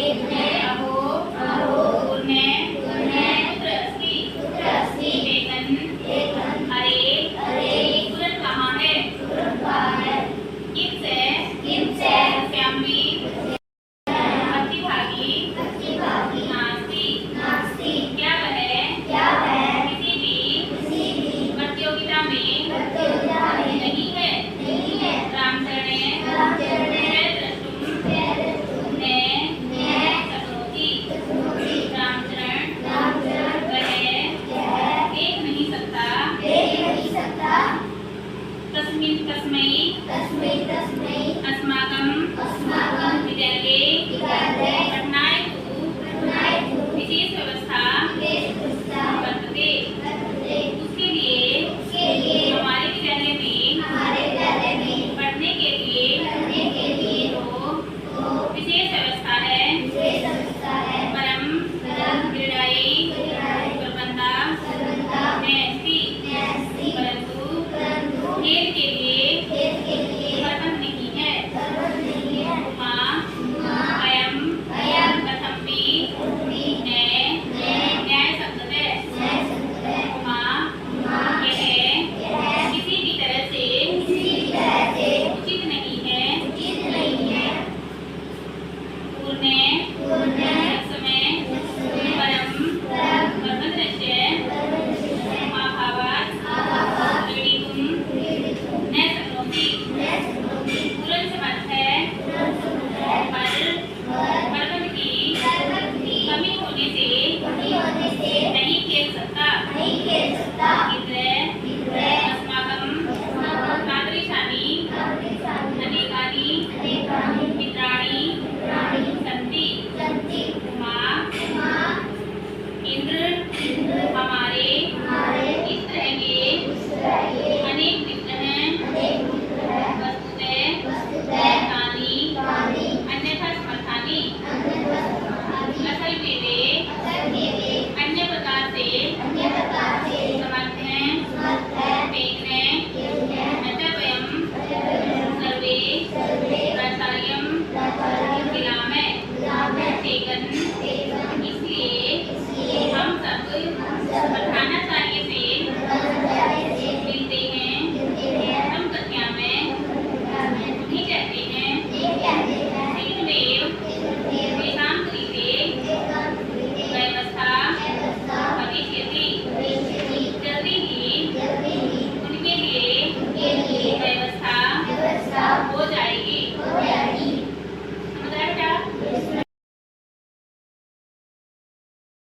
अहो पूर्णे पुत्र अस्ति वेतन अरे तुरंत कहाँ है किमसे श्यामी प्रतिभागी नास्ति क्या वह किसी भी प्रतियोगिता में नहीं है रामचरणे ने शक्नोति रामचरण वह देख नहीं सकता तस्मै अस्माकं विद्यालये पठनाय विशेष व्यवस्था वर्तते उसके लिए हमारे विद्यालय में पढ़ने के लिए तो विशेष व्यवस्था है परम क्रीडायै प्रबंधा अस्ति परंतु खेल के लिए प्रबंध नहीं है अयम कथमपि न्याय शब्द है यह किसी भी तरह से उचित नहीं है पूर्णे समय परम कर्मदृश्य महाभावात् क्रीडितुं न शक्नोति तुरंत समर्थ है पर बलबल की कमी होने से नहीं खेल सकता इत्र अस्माकं तादृशानि अनेकानि मित्राणि सन्ति उमा इंद्र हमारे इस तरह के अनेक मित्र हैं वस्तुतः अन्यथा समर्थानि असल में वे अन्य प्रकार से समर्थ हैं वेगने अतः वयं सर्वे कर्तव्यं किलामः तेगन